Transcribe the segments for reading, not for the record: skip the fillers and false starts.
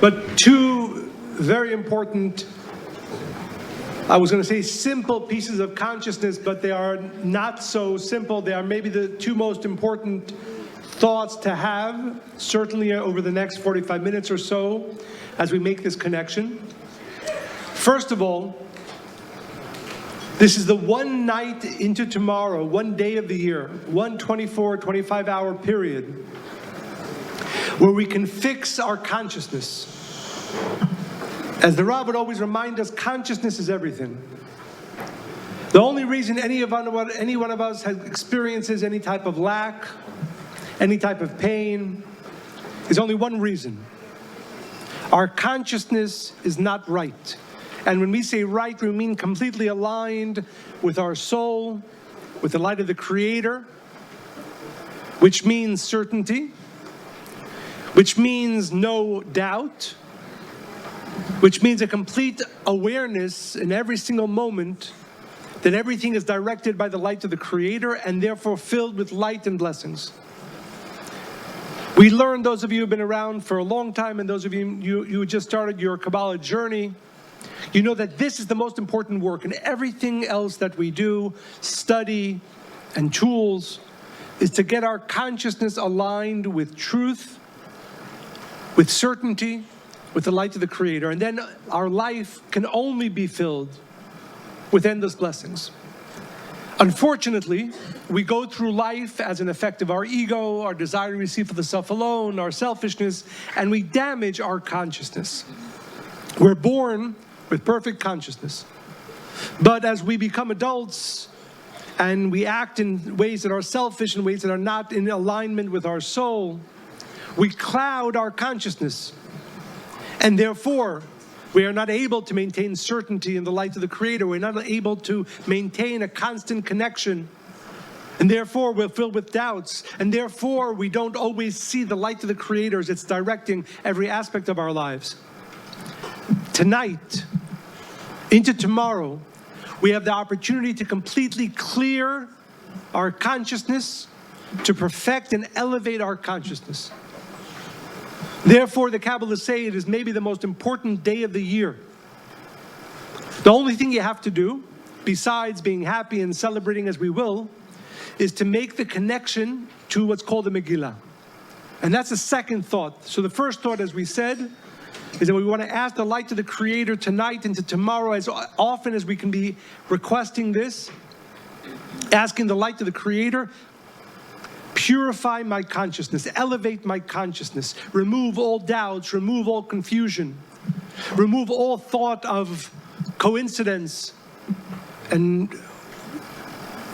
But two very important, I was going to say simple pieces of consciousness, but they are not so simple. They are maybe the two most important thoughts to have, certainly over the next 45 minutes or so, as we make this connection. First of all, this is the one night into tomorrow, one day of the year, one 24, 25-hour period, where we can fix our consciousness. As the Rav would always remind us, consciousness is everything. The only reason any one of us experiences any type of lack, any type of pain, is only one reason. Our consciousness is not right. And when we say right, we mean completely aligned with our soul, with the light of the Creator, which means certainty, which means no doubt, which means a complete awareness in every single moment that everything is directed by the light of the Creator and therefore filled with light and blessings. We learned, those of you who have been around for a long time and those of you who just started your Kabbalah journey, you know that this is the most important work, and everything else that we do, study and tools, is to get our consciousness aligned with truth, with certainty, with the light of the Creator. And then our life can only be filled with endless blessings. Unfortunately, we go through life as an effect of our ego, our desire to receive for the self alone, our selfishness, and we damage our consciousness. We're born with perfect consciousness. But as we become adults and we act in ways that are selfish, in ways that are not in alignment with our soul, we cloud our consciousness. And therefore, we are not able to maintain certainty in the light of the Creator. We're not able to maintain a constant connection. And therefore, we're filled with doubts. And therefore, we don't always see the light of the Creator as it's directing every aspect of our lives. Tonight, into tomorrow, we have the opportunity to completely clear our consciousness, to perfect and elevate our consciousness. Therefore, the Kabbalists say it is maybe the most important day of the year. The only thing you have to do, besides being happy and celebrating as we will, is to make the connection to what's called the Megillah. And that's the second thought. So the first thought, as we said, is that we want to ask the light of the Creator tonight into tomorrow, as often as we can be requesting this, asking the light of the Creator, purify my consciousness, elevate my consciousness, remove all doubts, remove all confusion, remove all thought of coincidence, and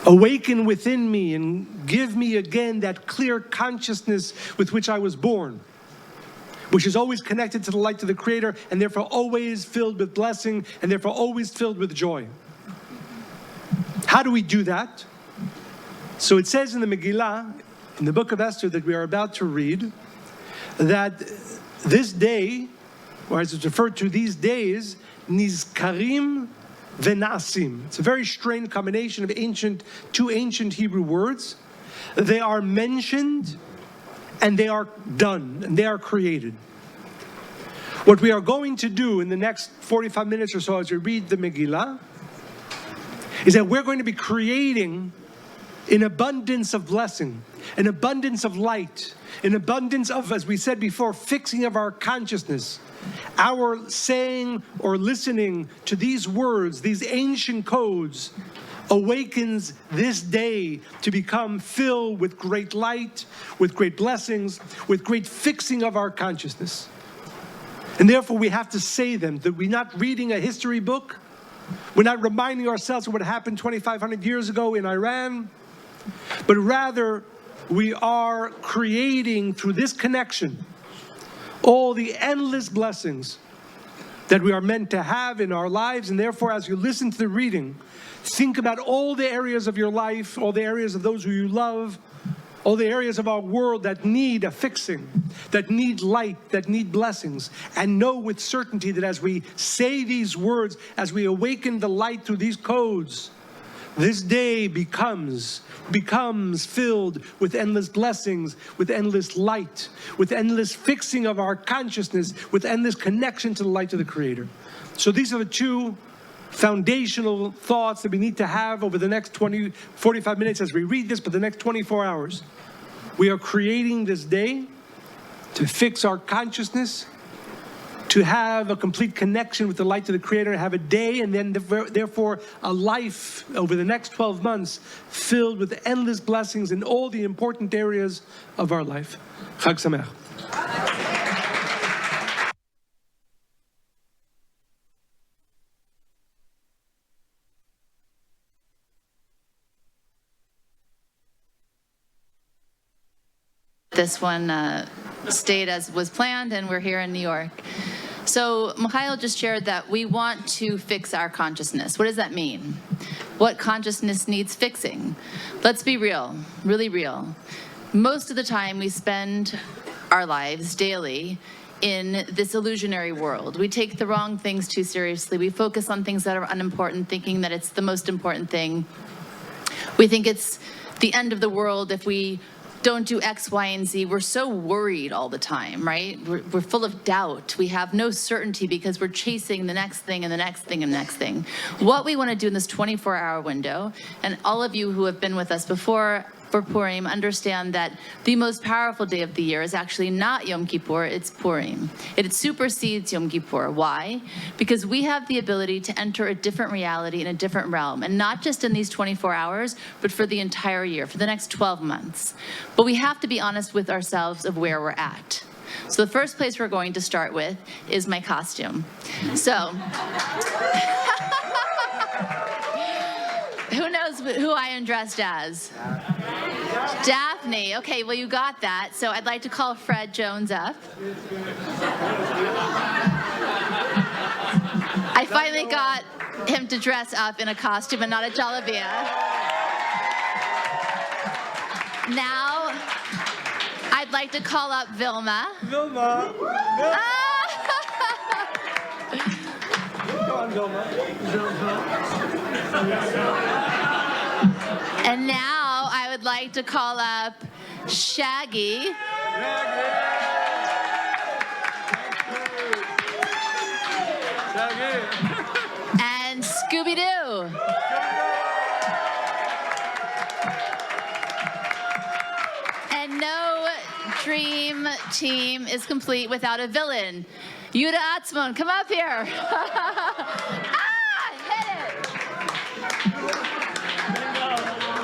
awaken within me and give me again that clear consciousness with which I was born, which is always connected to the light of the Creator and therefore always filled with blessing and therefore always filled with joy. How do we do that? So it says in the Megillah, in the book of Esther that we are about to read, that this day, or as it's referred to, these days, nizkarim v'na'asim. It's a very strange combination of two ancient Hebrew words. They are mentioned and they are done, and they are created. What we are going to do in the next 45 minutes or so as we read the Megillah is that we're going to be creating an abundance of blessing, an abundance of light, an abundance of, as we said before, fixing of our consciousness. Our saying or listening to these words, these ancient codes, awakens this day to become filled with great light, with great blessings, with great fixing of our consciousness. And therefore we have to say them, that we're not reading a history book, we're not reminding ourselves of what happened 2,500 years ago in Iran, but rather we are creating through this connection all the endless blessings that we are meant to have in our lives. And therefore, as you listen to the reading, think about all the areas of your life, all the areas of those who you love, all the areas of our world that need a fixing, that need light, that need blessings, and know with certainty that as we say these words, as we awaken the light through these codes, this day becomes filled with endless blessings, with endless light, with endless fixing of our consciousness, with endless connection to the light of the Creator. So these are the two foundational thoughts that we need to have over the next 45 minutes as we read this, but the next 24 hours. We are creating this day to fix our consciousness, to have a complete connection with the light of the Creator, and have a day and then therefore a life over the next 12 months filled with endless blessings in all the important areas of our life. Chag Sameach. This one stayed as was planned, and we're here in New York. So Mikhail just shared that we want to fix our consciousness. What does that mean? What consciousness needs fixing? Let's be real, really real. Most of the time we spend our lives daily in this illusionary world. We take the wrong things too seriously. We focus on things that are unimportant, thinking that it's the most important thing. We think it's the end of the world if we don't do X, Y, and Z. We're so worried all the time, right? We're full of doubt. We have no certainty because we're chasing the next thing and the next thing and the next thing. What we want to do in this 24-hour window, and all of you who have been with us before for Purim understand that the most powerful day of the year is actually not Yom Kippur, it's Purim. It supersedes Yom Kippur. Why? Because we have the ability to enter a different reality in a different realm, and not just in these 24 hours, but for the entire year, for the next 12 months. But we have to be honest with ourselves of where we're at. So the first place we're going to start with is my costume. So, who knows who I am dressed as? Daphne. Okay, well, you got that. So I'd like to call Fred Jones up. I finally got him to dress up in a costume and not a jalabia. Now, I'd like to call up Vilma. Vilma. Come on, Vilma. And now I would like to call up Shaggy. And Scooby-Doo. And no dream team is complete without a villain. Yuda Atzmon, come up here.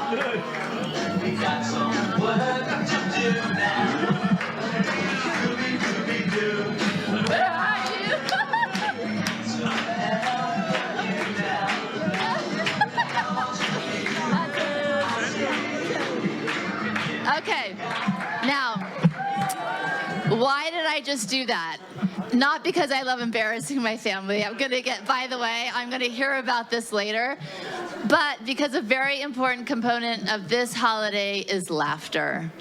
Hit it. We got some work to do now. Scooby-Dooby-Doo. Where are you? Okay, now, why did I just do that? Not because I love embarrassing my family. I'm going to get, by the way, I'm going to hear about this later. But because a very important component of this holiday is laughter.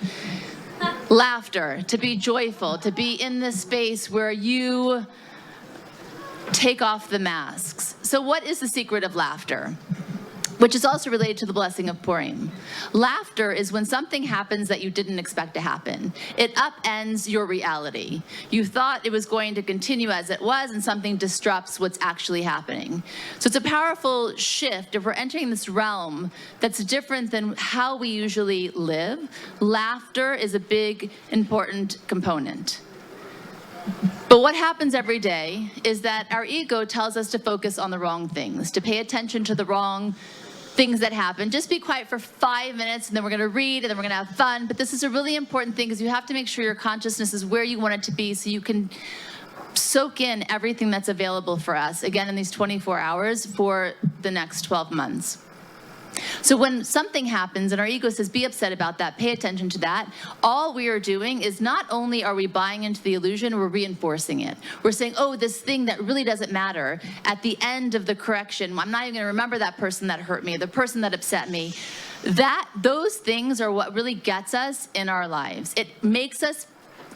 Laughter, to be joyful, to be in this space where you take off the masks. So what is the secret of laughter? Which is also related to the blessing of Purim. Laughter is when something happens that you didn't expect to happen. It upends your reality. You thought it was going to continue as it was, and something disrupts what's actually happening. So it's a powerful shift. If we're entering this realm that's different than how we usually live, laughter is a big, important component. But what happens every day is that our ego tells us to focus on the wrong things, to pay attention to the wrong things that happen. Just be quiet for 5 minutes, and then we're going to read, and then we're going to have fun. But this is a really important thing, because you have to make sure your consciousness is where you want it to be, so you can soak in everything that's available for us, again, in these 24 hours for the next 12 months. So when something happens and our ego says, be upset about that, pay attention to that, all we are doing is not only are we buying into the illusion, we're reinforcing it. We're saying, oh, this thing that really doesn't matter, at the end of the correction, I'm not even going to remember that person that hurt me, the person that upset me. Those things are what really gets us in our lives. It makes us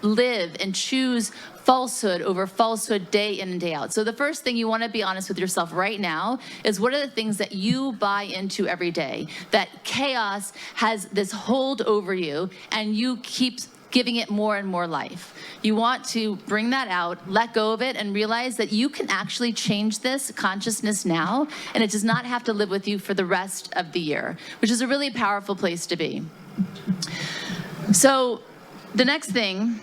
live and choose falsehood over falsehood day in and day out. So the first thing you want to be honest with yourself right now is what are the things that you buy into every day, that chaos has this hold over you and you keep giving it more and more life. You want to bring that out, let go of it, and realize that you can actually change this consciousness now, and it does not have to live with you for the rest of the year, which is a really powerful place to be. So the next thing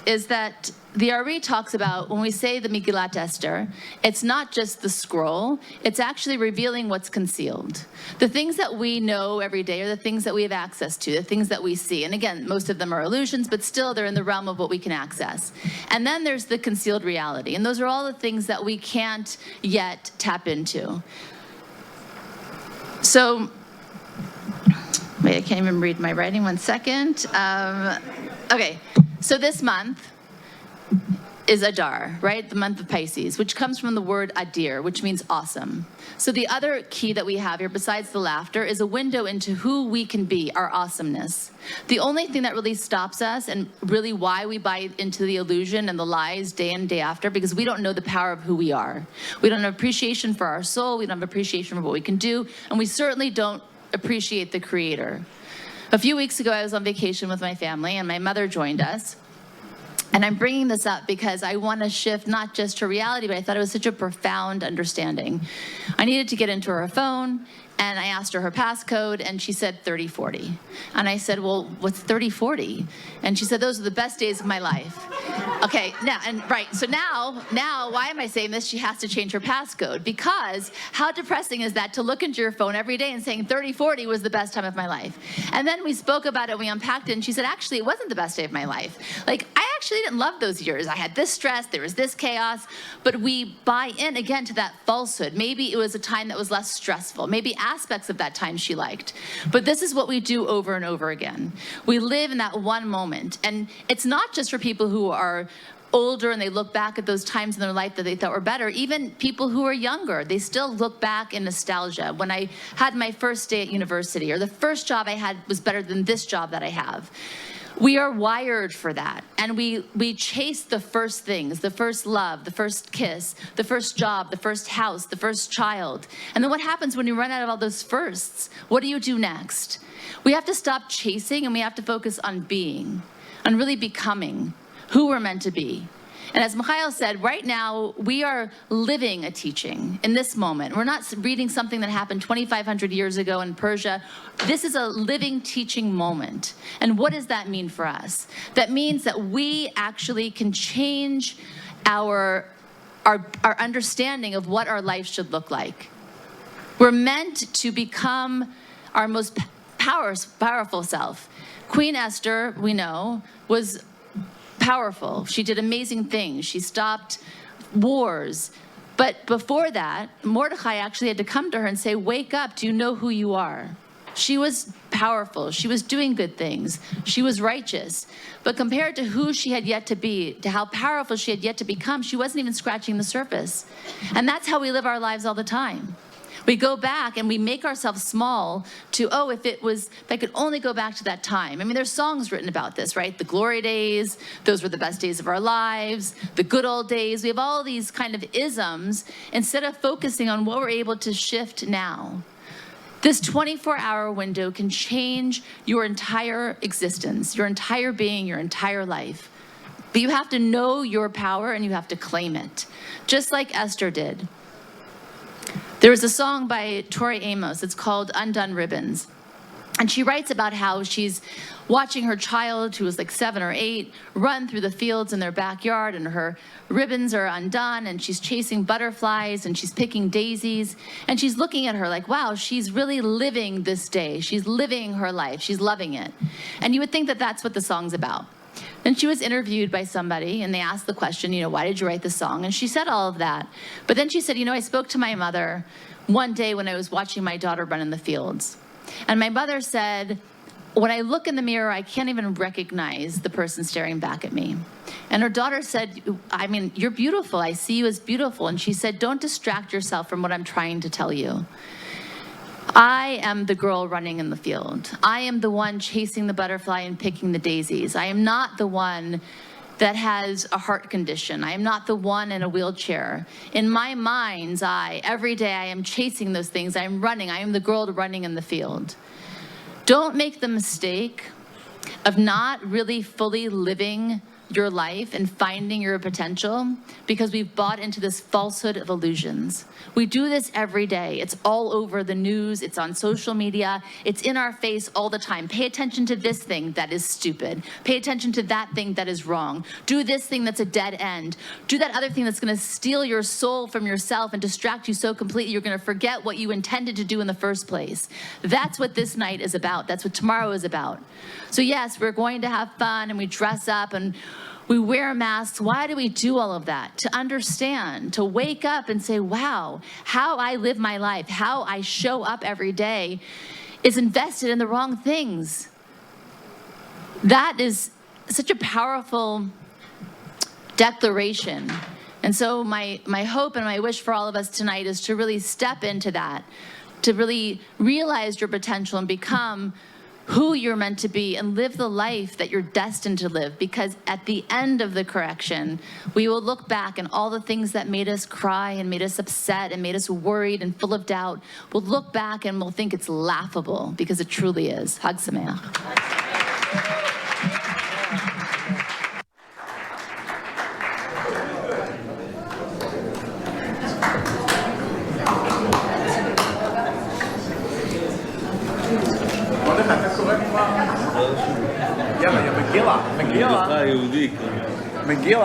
is that the Ari talks about when we say the Megillat Esther, it's not just the scroll, it's actually revealing what's concealed. The things that we know every day are the things that we have access to, the things that we see. And again, most of them are illusions, but still they're in the realm of what we can access. And then there's the concealed reality. And those are all the things that we can't yet tap into. So, wait, I can't even read my writing, 1 second. Okay, so this month is Adar, right? The month of Pisces, which comes from the word Adir, which means awesome. So the other key that we have here, besides the laughter, is a window into who we can be, our awesomeness. The only thing that really stops us and really why we buy into the illusion and the lies day in, day after, because we don't know the power of who we are. We don't have appreciation for our soul, we don't have appreciation for what we can do, and we certainly don't appreciate the Creator. A few weeks ago, I was on vacation with my family, and my mother joined us. And I'm bringing this up because I want to shift not just her reality, but I thought it was such a profound understanding. I needed to get into her phone, and I asked her passcode, and she said 3040. And I said, well, what's 3040? And she said, those are the best days of my life. Okay, so now, why am I saying this? She has to change her passcode, because how depressing is that to look into your phone every day and saying 3040 was the best time of my life? And then we spoke about it, we unpacked it, and she said, actually, it wasn't the best day of my life. Like, I actually didn't love those years. I had this stress, there was this chaos, but we buy in again to that falsehood. Maybe it was a time that was less stressful. Maybe aspects of that time she liked. But this is what we do over and over again. We live in that one moment. And it's not just for people who are older and they look back at those times in their life that they thought were better. Even people who are younger, they still look back in nostalgia. When I had my first day at university, or the first job I had was better than this job that I have. We are wired for that, and we chase the first things, the first love, the first kiss, the first job, the first house, the first child. And then what happens when you run out of all those firsts? What do you do next? We have to stop chasing, and we have to focus on being, on really becoming who we're meant to be. And as Michael said, right now, we are living a teaching in this moment. We're not reading something that happened 2,500 years ago in Persia. This is a living teaching moment. And what does that mean for us? That means that we actually can change our understanding of what our life should look like. We're meant to become our most powerful self. Queen Esther, we know, was powerful. She did amazing things. She stopped wars. But before that, Mordecai actually had to come to her and say, wake up, do you know who you are? She was powerful. She was doing good things. She was righteous. But compared to who she had yet to be, to how powerful she had yet to become, she wasn't even scratching the surface. And that's how we live our lives all the time. We go back and we make ourselves small to, if I could only go back to that time. I mean, there's songs written about this, right? The glory days, those were the best days of our lives, the good old days. We have all these kind of isms instead of focusing on what we're able to shift now. This 24-hour window can change your entire existence, your entire being, your entire life. But you have to know your power and you have to claim it, just like Esther did. There was a song by Tori Amos. It's called Undone Ribbons. And she writes about how she's watching her child, who was like 7 or 8, run through the fields in their backyard, and her ribbons are undone, and she's chasing butterflies, and she's picking daisies, and she's looking at her like, wow, she's really living this day. She's living her life. She's loving it. And you would think that that's what the song's about. Then she was interviewed by somebody, and they asked the question, why did you write the song? And she said all of that. But then she said, I spoke to my mother one day when I was watching my daughter run in the fields. And my mother said, when I look in the mirror, I can't even recognize the person staring back at me. And her daughter said, you're beautiful. I see you as beautiful. And she said, don't distract yourself from what I'm trying to tell you. I am the girl running in the field. I am the one chasing the butterfly and picking the daisies. I am not the one that has a heart condition. I am not the one in a wheelchair. In my mind's eye, every day I am chasing those things. I am running. I am the girl running in the field. Don't make the mistake of not really fully living your life and finding your potential because we've bought into this falsehood of illusions. We do this every day. It's all over the news. It's on social media. It's in our face all the time. Pay attention to this thing that is stupid. Pay attention to that thing that is wrong. Do this thing that's a dead end. Do that other thing that's going to steal your soul from yourself and distract you so completely you're going to forget what you intended to do in the first place. That's what this night is about. That's what tomorrow is about. So yes, we're going to have fun and we dress up and we wear masks. Why do we do all of that? To understand, to wake up and say, wow, how I live my life, how I show up every day is invested in the wrong things. That is such a powerful declaration. And so my hope and my wish for all of us tonight is to really step into that, to really realize your potential and become who you're meant to be and live the life that you're destined to live, because at the end of the correction, we will look back and all the things that made us cry and made us upset and made us worried and full of doubt, we'll look back and we'll think it's laughable because it truly is. Hag Sameach. יאללה, יא מגילה, מגילה. מגילה.